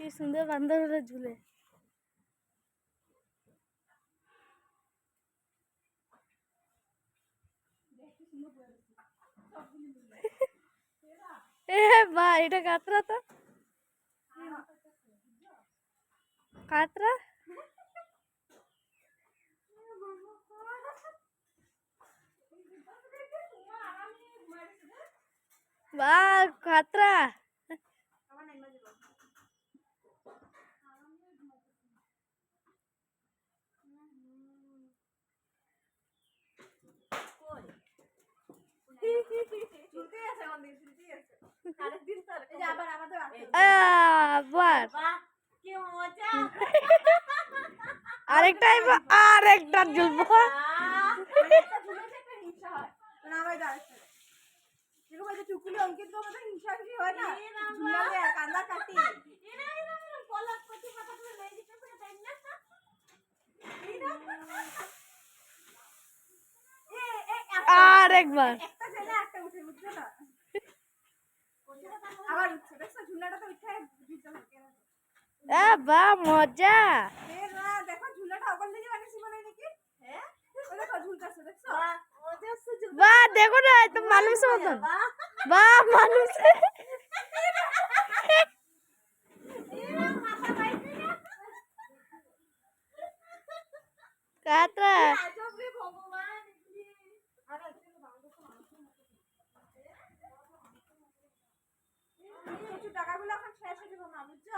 কি সুন্দর বান্দর হলে ঝুলে। এ বা এটা কাতরা তো, কাতরা বা কাতরা আরেকটা আরেকটা ঝুলবো। আরেকবার বা মজা। বা দেখো না তো মানুষ মতন, বা মানুষ কাতরা টাকাগুলো এখন শেষ হয়ে যাবে না বুঝছো।